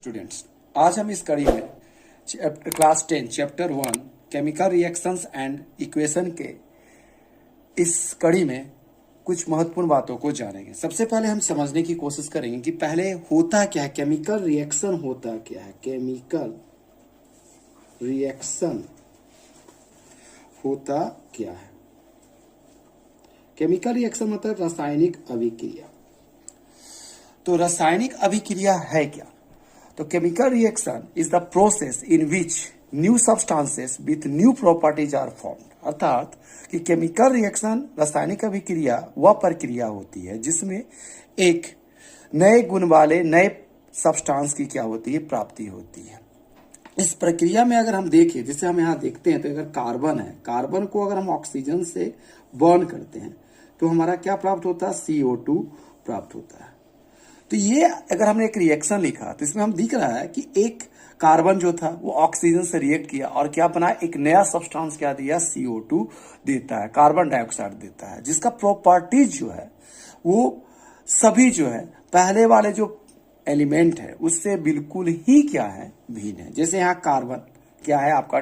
Students, आज हम इस कड़ी में class 10 chapter 1 chemical reactions and equation के इस कड़ी में कुछ महत्वपूर्ण बातों को जानेंगे। सबसे पहले हम समझने की कोशिश करेंगे कि पहले होता क्या है, केमिकल रिएक्शन होता क्या है। केमिकल रिएक्शन होता क्या है। केमिकल रिएक्शन मतलब रासायनिक अभिक्रिया। तो रासायनिक अभिक्रिया है क्या? तो chemical reaction is the process in which new substances with new properties are formed. अर्थात कि केमिकल रिएक्शन रासायनिक अभिक्रिया वह प्रक्रिया होती है जिसमें एक नए गुण वाले नए सब्सटेंस की क्या होती है, प्राप्ति होती है। इस प्रक्रिया में अगर हम देखें, जैसे हम यहाँ देखते हैं, तो अगर कार्बन है, कार्बन को अगर हम ऑक्सीजन से बर्न करते हैं तो हमारा क्या प्राप्त होता है, CO2 प्राप्त होता है। तो ये अगर हमने एक रिएक्शन लिखा तो इसमें हम दिख रहा है कि एक कार्बन जो था वो ऑक्सीजन से रिएक्ट किया और क्या बना, एक नया सब्सटेंस क्या दिया, CO2 देता है, कार्बन डाइऑक्साइड देता है, जिसका प्रॉपर्टीज जो है वो सभी जो है पहले वाले जो एलिमेंट है उससे बिल्कुल ही क्या है, भिन्न है। जैसे यहाँ कार्बन क्या है, आपका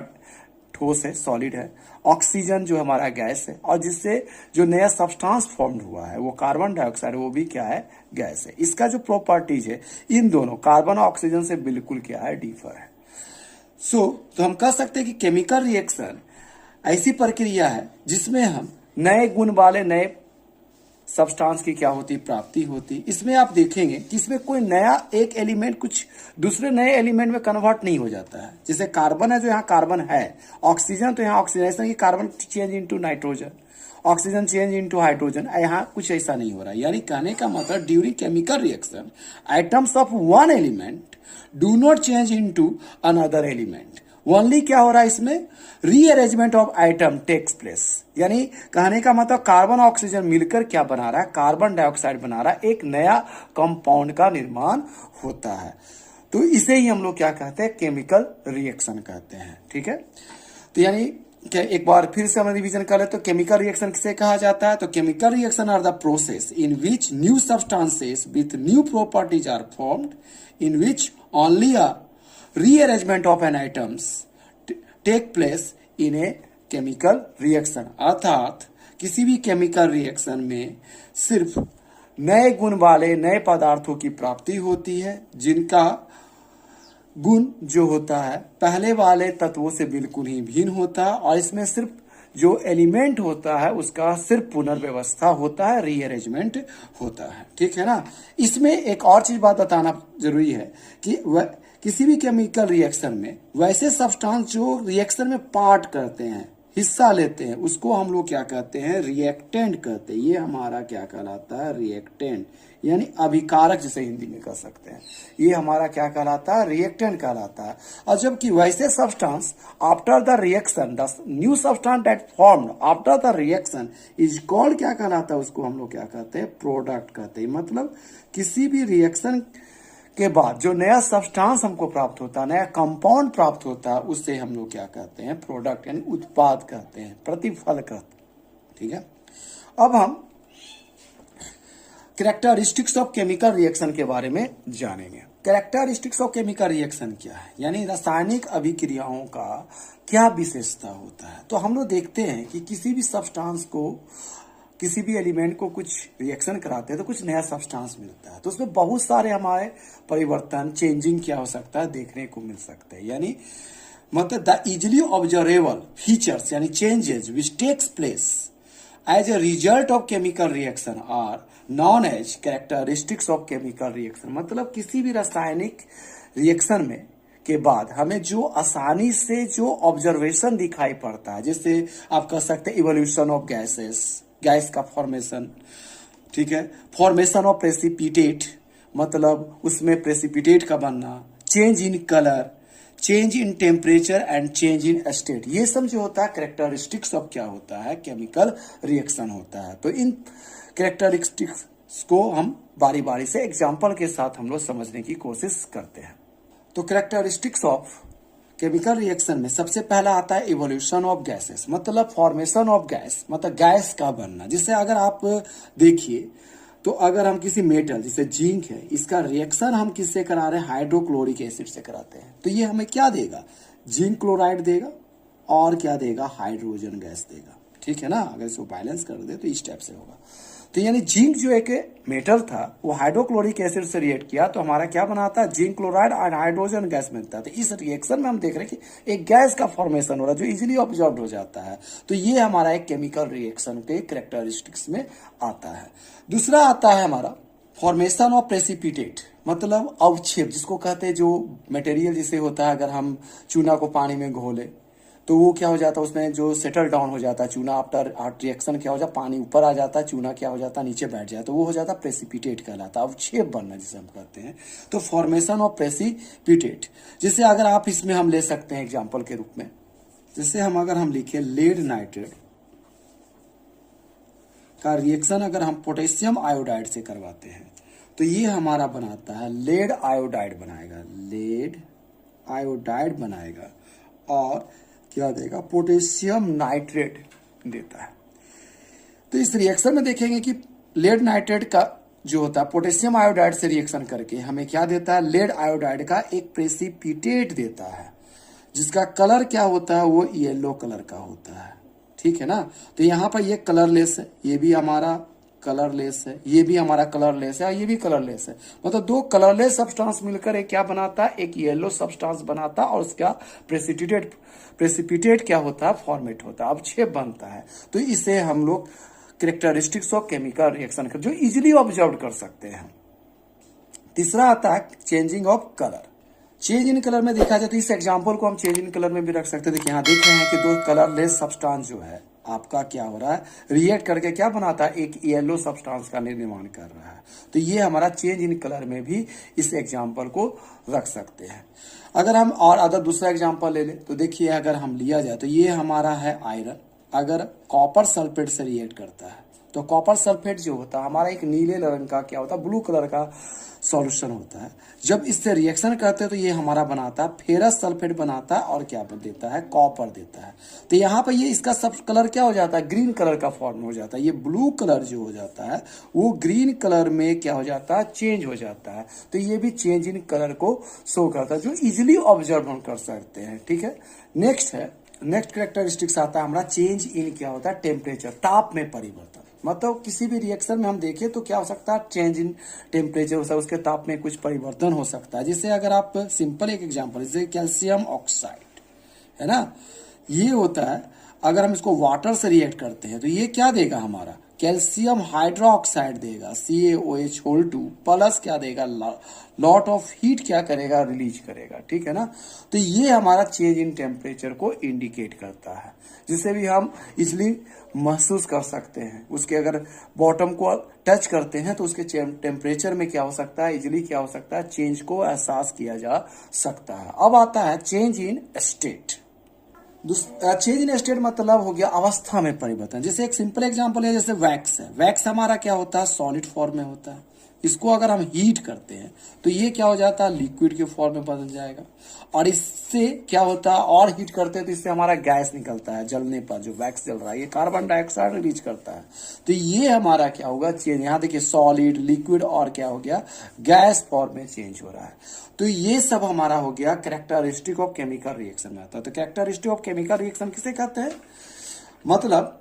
ठोस है, सॉलिड है, ऑक्सीजन जो हमारा गैस है, और जिससे जो नया सब्सटेंस फॉर्म हुआ है वो कार्बन डाइऑक्साइड, वो भी क्या है, गैस है। इसका जो प्रॉपर्टीज है इन दोनों कार्बन और ऑक्सीजन से बिल्कुल क्या है, डिफर है। तो हम कह सकते हैं कि केमिकल रिएक्शन ऐसी प्रक्रिया है जिसमें हम नए गुण वाले नए सब्सटेंस की क्या होती, प्राप्ति होती। इसमें आप देखेंगे कि इसमें कोई नया एक एलिमेंट कुछ दूसरे नए एलिमेंट में कन्वर्ट नहीं हो जाता है। जैसे कार्बन है, जो यहाँ कार्बन है, ऑक्सीजन तो यहाँ ऑक्सीजन की carbon change into nitrogen, oxygen change into hydrogen, यहाँ कुछ ऐसा नहीं हो रहा है। यानी कहने का मतलब during chemical reaction atoms of one element do not change into another element. Only क्या हो रहा है, इसमें rearrangement of atom takes place. यानी कहने का मतलब कार्बन ऑक्सीजन मिलकर क्या बना रहा है, कार्बन डाइऑक्साइड बना रहा है, एक नया कंपाउंड का निर्माण होता है। तो इसे ही हम लोग क्या कहते हैं, केमिकल रिएक्शन कहते हैं। ठीक है, तो यानी एक बार फिर से हम रिवीजन कर ले तो केमिकल रिएक्शन किसे कहा जाता है। तो chemical reaction are the process in which new substances with new properties are formed in which only a rearrangement of an items take place in a chemical reaction। अर्थात किसी भी केमिकल रिएक्शन में सिर्फ नए गुण वाले नए पदार्थों की प्राप्ति होती है जिनका गुण जो होता है पहले वाले तत्वों से बिल्कुल ही भिन्न होता है, और इसमें सिर्फ जो एलिमेंट होता है उसका सिर्फ पुनर्व्यवस्था होता है, रीअरेंजमेंट होता है। ठीक है ना। इसमें एक और चीज बात बताना जरूरी है कि किसी भी केमिकल रिएक्शन में वैसे सब्सटेंस जो रिएक्शन में पार्ट करते हैं, हिस्सा लेते हैं, उसको हम लोग क्या कहते हैं, रिएक्टेंट कहते हैं। ये हमारा क्या कहलाता है, रिएक्टेंट, यानी अभिकारक जिसे हिंदी में कह सकते हैं। ये हमारा क्या कहलाता है, रिएक्टेंट कहलाता है। और जबकि वैसे substance after the reaction, the new substance that formed after the reaction is called, क्या कहलाता है, उसको हम लोग क्या कहते हैं, प्रोडक्ट कहते हैं। मतलब किसी भी रिएक्शन के बाद जो नया सब्सटेंस हमको प्राप्त होता है, नया कंपाउंड प्राप्त होता है, उससे हम लोग क्या कहते हैं, प्रोडक्ट, यानी उत्पाद कहते हैं, प्रतिफल कहते हैं। ठीक है, अब हम कैरेक्टरिस्टिक्स ऑफ केमिकल रिएक्शन के बारे में जानेंगे। कैरेक्टरिस्टिक्स ऑफ केमिकल रिएक्शन क्या है, यानी रासायनिक अभिक्रियाओं का क्या विशेषता होता है। तो हम लोग देखते हैं कि किसी भी सब्सटेंस को, किसी भी एलिमेंट को कुछ रिएक्शन कराते हैं तो कुछ नया सब्सटेंस मिलता है। तो उसमें बहुत सारे हमारे परिवर्तन, चेंजिंग क्या हो सकता है, देखने को मिल सकते हैं। यानी मतलब द इजिली ऑब्जर्वेबल फीचर्स यानी changes which takes place as a result of chemical reaction are known as characteristics of chemical reaction. मतलब किसी भी रासायनिक रिएक्शन में के बाद हमें जो आसानी से जो ऑब्जर्वेशन दिखाई पड़ता है, जैसे आप कह सकते हैं इवोल्यूशन ऑफ गैसेस, गैस का फॉर्मेशन, ठीक है, फॉर्मेशन ऑफ प्रेसिपिटेट, मतलब उसमें प्रेसिपिटेट का बनना, change in colour, change in temperature and change in state, ये सब जो होता है कैरेक्टरिस्टिक्स ऑफ क्या होता है, केमिकल रिएक्शन होता है। तो इन कैरेक्टरिस्टिक्स को हम बारी बारी से एग्जाम्पल के साथ हम लोग समझने की कोशिश करते हैं। तो कैरेक्टरिस्टिक्स ऑफ केमिकल रिएक्शन में सबसे पहला आता है इवोल्यूशन ऑफ गैसेस, मतलब फॉर्मेशन ऑफ गैस, मतलब गैस का बनना। जिससे अगर आप देखिए तो अगर हम किसी मेटल जैसे जिंक है, इसका रिएक्शन हम किससे करा रहे हैं, हाइड्रोक्लोरिक एसिड से कराते हैं, तो ये हमें क्या देगा, जिंक क्लोराइड देगा और क्या देगा, हाइड्रोजन गैस देगा। ठीक है ना, अगर इसको बैलेंस कर दे तो इस टाइप से होगा। तो यानी जिंक जो एक मेटल था वो हाइड्रोक्लोरिक एसिड से रिएक्ट किया तो हमारा क्या बनाता है, जिंक क्लोराइड और हाइड्रोजन गैस मिलता है। तो इस रिएक्शन में हम देख रहे हैं कि एक गैस का फॉर्मेशन हो रहा है जो इजीली ऑब्जॉर्ब हो जाता है। तो ये हमारा एक केमिकल रिएक्शन के कैरेक्टरिस्टिक्स में आता है। दूसरा आता है हमारा फॉर्मेशन ऑफ प्रेसिपिटेट, मतलब अवक्षेप, जिसको कहते हैं जो मटेरियल जिसे होता है, अगर हम चूना को पानी में घोले तो वो क्या हो जाता है, उसमें जो सेटल डाउन हो जाता है चूना, आफ्टर रिएक्शन क्या हो जाता है, पानी ऊपर आ जाता है, चूना क्या हो जाता है, नीचे बैठ जाता है, तो वो हो जाता है प्रेसिपिटेट कहलाता है, अवक्षेप बनना जिसे हम कहते हैं। तो फॉर्मेशन ऑफ प्रेसिपिटेट, जिसे अगर आप इसमें हम ले सकते हैं एग्जाम्पल के रूप में, जैसे अगर हम लिखे लेड नाइट्रेट का रिएक्शन अगर हम पोटेशियम आयोडाइड से करवाते हैं तो ये हमारा बनाता है लेड आयोडाइड बनाएगा, लेड आयोडाइड बनाएगा और क्या देगा, पोटेशियम नाइट्रेट देता है। तो इस रिएक्शन में देखेंगे कि लेड नाइट्रेट का जो होता है पोटेशियम आयोडाइड से रिएक्शन करके हमें क्या देता है, लेड आयोडाइड का एक प्रेसिपिटेट देता है जिसका कलर क्या होता है, वो येलो कलर का होता है। ठीक है ना, तो यहाँ पर ये कलरलेस है, ये भी हमारा कलरलेस है, ये भी हमारा कलरलेस है और ये भी कलरलेस है, मतलब दो कलरलेस सब्सटेंस मिलकर एक क्या बनाता है, एक येलो सब्सटेंस बनाता है और उसका प्रेसिपिटेट क्या होता है, फॉर्मेट होता है, अवक्षेप बनता है। तो इसे हम लोग कैरेक्टरिस्टिक्स ऑफ केमिकल रिएक्शन कर जो इजिली ऑब्जर्व कर सकते हैं। तीसरा आता है changing of colour. Change in colour में देखा जाए तो इस एग्जांपल को हम चेंज इन कलर में भी रख सकते हैं। देखिए यहाँ देख रहे हैं कि दो कलरलेस सब्सटेंस जो है आपका क्या हो रहा है, रिएक्ट करके क्या बनाता है, एक येलो सब्सटेंस का निर्माण कर रहा है। तो ये हमारा चेंज इन कलर में भी इस एग्जांपल को रख सकते हैं। अगर हम और अगर दूसरा एग्जांपल ले लें तो देखिए अगर हम लिया जाए तो ये हमारा है आयरन, अगर कॉपर सल्फेट से रिएक्ट करता है तो कॉपर सल्फेट जो होता है हमारा एक नीले रंग का क्या होता है, ब्लू कलर का सॉल्यूशन होता है। जब इससे रिएक्शन करते हैं तो ये हमारा बनाता है फेरस सल्फेट बनाता है और क्या देता है, कॉपर देता है। तो यहाँ पर ये इसका सब कलर क्या हो जाता है, ग्रीन कलर का फॉर्म हो जाता है। ये ब्लू कलर जो हो जाता है वो ग्रीन कलर में क्या हो जाता है, चेंज हो जाता है। तो ये भी चेंज इन कलर को शो करता है जो इजिली ऑब्जर्व हम कर सकते हैं। ठीक है, नेक्स्ट कैरेक्टरिस्टिक्स आता है हमारा चेंज इन क्या होता है, टेम्परेचर, ताप में परिवर्तन। मतलब किसी भी रिएक्शन में हम देखें तो क्या हो सकता है, चेंज इन टेम्परेचर हो सकता है, उसके ताप में कुछ परिवर्तन हो सकता है। जैसे अगर आप सिंपल एक एग्जांपल, जैसे कैल्शियम ऑक्साइड है ना, ये होता है अगर हम इसको वाटर से रिएक्ट करते हैं तो ये क्या देगा, हमारा कैल्शियम हाइड्रोक्साइड देगा CaOH2 प्लस क्या देगा, लॉट ऑफ हीट क्या करेगा, रिलीज करेगा। ठीक है ना, तो ये हमारा चेंज इन टेम्परेचर को इंडिकेट करता है, जिसे भी हम इजिली महसूस कर सकते हैं। उसके अगर बॉटम को टच करते हैं तो उसके टेम्परेचर में क्या हो सकता है, इजिली क्या हो सकता है, चेंज को एहसास किया जा सकता है। अब आता है change in state. Change in state मतलब हो गया अवस्था में परिवर्तन। जैसे एक सिंपल एग्जांपल है, जैसे वैक्स है, वैक्स हमारा क्या होता है, सॉलिड फॉर्म में होता है। इसको अगर हम हीट करते हैं तो ये क्या हो जाता है, लिक्विड के फॉर्म में बदल जाएगा। और इससे क्या होता है, और हीट करते हैं तो इससे हमारा गैस निकलता है, जलने पर जो वैक्स जल रहा है ये कार्बन डाइऑक्साइड रिलीज करता है। तो ये हमारा क्या होगा, चेंज। यहाँ देखिए सॉलिड, लिक्विड और क्या हो गया, गैस फॉर्म में चेंज हो रहा है। तो ये सब हमारा हो गया कैरेक्टरिस्टिक ऑफ केमिकल रिएक्शन में आता है। तो कैरेक्टरिस्टिक ऑफ केमिकल रिएक्शन किसे कहते हैं, मतलब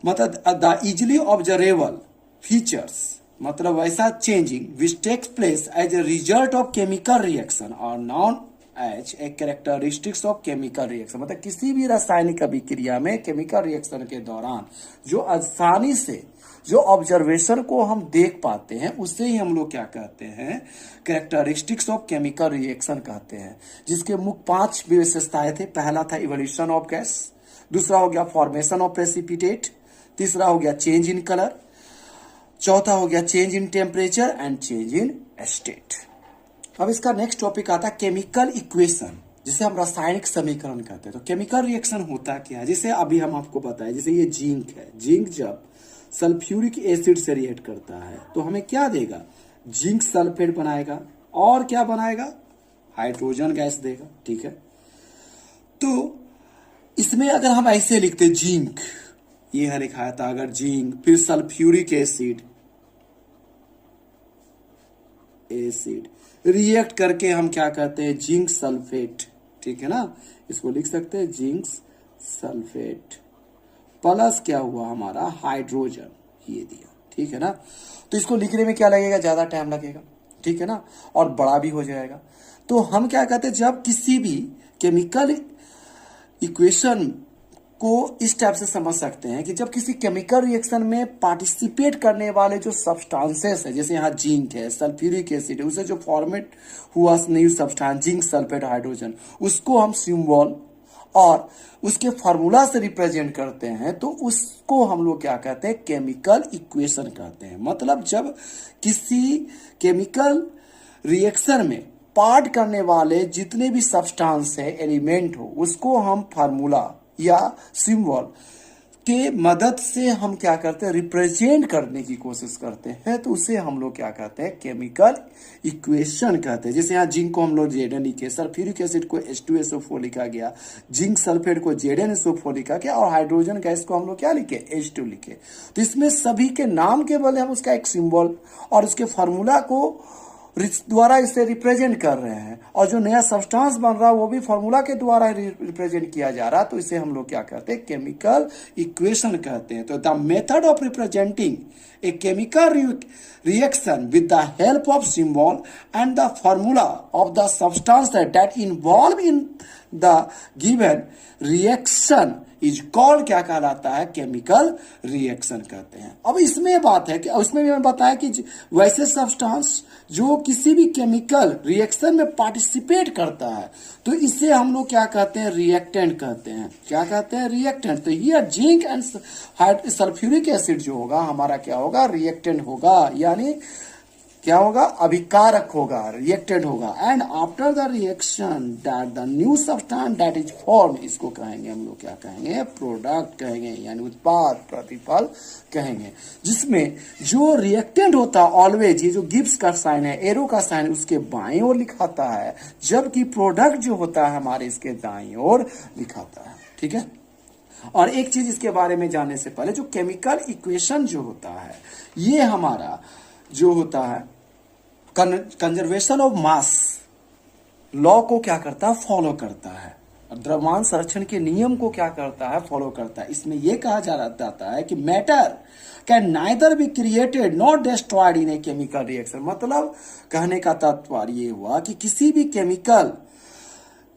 द इजिली ऑब्जर्वेबल फीचर्स, मतलब वैसा changing which takes place as a result of chemical reaction और non as a characteristics of chemical reaction. मतलब किसी भी रासायनिक अभिक्रिया में केमिकल रिएक्शन के दौरान जो आसानी से जो ऑब्जर्वेशन को हम देख पाते हैं उससे ही हम लोग क्या कहते हैं, कैरेक्टरिस्टिक्स ऑफ केमिकल रिएक्शन कहते हैं। जिसके मुख्य 5 विशेषताएं थे। पहला था इवोल्यूशन ऑफ गैस, दूसरा हो गया फॉर्मेशन ऑफ प्रेसिपिटेट, तीसरा हो गया चेंज इन कलर, चौथा हो गया change in temperature and change in state. अब इसका नेक्स्ट टॉपिक आता है केमिकल इक्वेशन, जिसे हम रासायनिक समीकरण कहते हैं। तो केमिकल रिएक्शन होता क्या है, जैसे अभी हम आपको बताएं, जैसे ये जिंक है, जिंक जब सल्फ्यूरिक एसिड से रिएक्ट करता है तो हमें क्या देगा, जिंक सल्फेट बनाएगा और क्या बनाएगा, हाइड्रोजन गैस देगा। ठीक है, तो इसमें अगर हम ऐसे लिखते जिंक, ये है लिखा था अगर जिंक फिर सल्फ्यूरिक एसिड एसिड रिएक्ट करके हम क्या कहते हैं, जिंक सल्फेट, ठीक है ना, इसको लिख सकते हैं जिंक सल्फेट प्लस क्या हुआ हमारा हाइड्रोजन, ये दिया, ठीक है ना। तो इसको लिखने में क्या लगेगा, ज्यादा टाइम लगेगा, ठीक है ना, और बड़ा भी हो जाएगा। तो हम क्या कहते हैं, जब किसी भी केमिकल इक्वेशन को इस टाइप से समझ सकते हैं कि जब किसी केमिकल रिएक्शन में पार्टिसिपेट करने वाले जो सब्सटेंसेस है, जैसे यहाँ जिंक है, सल्फ्यूरिक एसिड है, उसे जो फॉर्मेट हुआ new substance zinc sulphate hydrogen, उसको हम सिंबल और उसके फार्मूला से रिप्रेजेंट करते हैं, तो उसको हम लोग क्या कहते हैं, केमिकल इक्वेशन कहते हैं। मतलब जब किसी केमिकल रिएक्शन में पार्ट करने वाले जितने भी सब्सटेंस है, एलिमेंट हो, उसको हम फार्मूला या सिंबल के मदद से हम क्या करते हैं, रिप्रेजेंट करने की कोशिश करते हैं, तो उसे हम लोग क्या कहते हैं, केमिकल इक्वेशन कहते हैं। जैसे यहाँ जिंक को हम लोग Zn लिखे, सल्फ्यूरिक एसिड को H2SO4 लिखा गया, जिंक सल्फेट को ZnSO4 लिखा गया, और हाइड्रोजन गैस को हम लोग क्या लिखे, H2 लिखे। तो इसमें सभी के नाम के बदले हम उसका एक सिंबल और उसके फार्मूला को द्वारा इसे रिप्रेजेंट कर रहे हैं, और जो नया सब्सटेंस बन रहा है वो भी फॉर्मूला के द्वारा रिप्रेजेंट किया जा रहा है, तो इसे हम लोग क्या कहते हैं, केमिकल इक्वेशन कहते हैं। तो the method of representing a chemical reaction with the help of symbol and the formula of the substance that involve in the given reaction is called क्या कहलाता है, केमिकल रिएक्शन कहते हैं। अब इसमें बात है कि उसमें भी मैंने बताया कि वैसे सब्सटेंस जो किसी भी केमिकल रिएक्शन में पार्टिसिपेट करता है, तो इसे हम लोग क्या कहते हैं, रिएक्टेंट कहते हैं। क्या कहते हैं, रिएक्टेंट। तो ये जिंक एंड सल्फ्यूरिक एसिड जो होगा हमारा क्या होगा, रिएक्टेंट होगा, यानी क्या होगा, अभिकारक होगा, रिएक्टेंट होगा। And after the reaction that the new substance that is form, इसको कहेंगे हम लोग क्या कहेंगे, प्रोडक्ट कहेंगे, यानी उत्पाद, प्रतिफल कहेंगे। जिसमें जो रिएक्टेंट होता है ऑलवेज, ये जो गिब्स का साइन है, एरो का साइन उसके बाएं ओर लिखाता है, जबकि प्रोडक्ट जो होता है हमारे इसके दाएं ओर लिखाता है, ठीक है। और एक चीज इसके बारे में जानने से पहले, जो केमिकल इक्वेशन जो होता है, ये हमारा जो होता है कंजर्वेशन ऑफ मास लॉ को क्या करता है, फॉलो करता है, और द्रव्यमान संरक्षण के नियम को क्या करता है, फॉलो करता है। इसमें यह कहा जाता है कि matter can neither be created not destroyed in a chemical reaction. मतलब कहने का तात्पर्य ये हुआ कि किसी भी केमिकल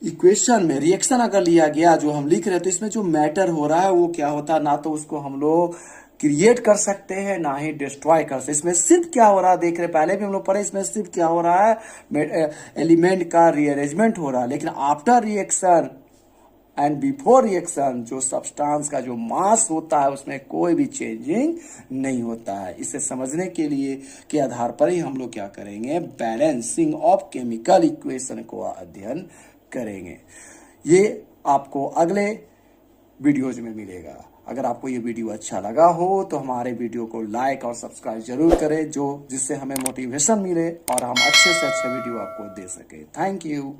इक्वेशन में रिएक्शन अगर लिया गया जो हम लिख रहे हैं, तो इसमें जो मैटर हो रहा है वो क्या होता है, ना तो उसको हम लोग क्रिएट कर सकते हैं, ना ही डिस्ट्रॉय कर सकते। इसमें सिर्फ क्या हो रहा है, देख रहे पहले भी हम लोग पढ़े, इसमें सिर्फ क्या हो रहा है, एलिमेंट का रीअरेंजमेंट हो रहा है। लेकिन after reaction and before reaction जो सब्सटेंस का जो मास होता है उसमें कोई भी चेंजिंग नहीं होता है। इसे समझने के लिए के आधार पर ही हम लोग क्या करेंगे, बैलेंसिंग ऑफ केमिकल इक्वेशन को अध्ययन करेंगे। ये आपको अगले वीडियोज में मिलेगा। अगर आपको ये वीडियो अच्छा लगा हो तो हमारे वीडियो को लाइक और सब्सक्राइब जरूर करें, जिससे हमें मोटिवेशन मिले और हम अच्छे से अच्छे वीडियो आपको दे सके। Thank you.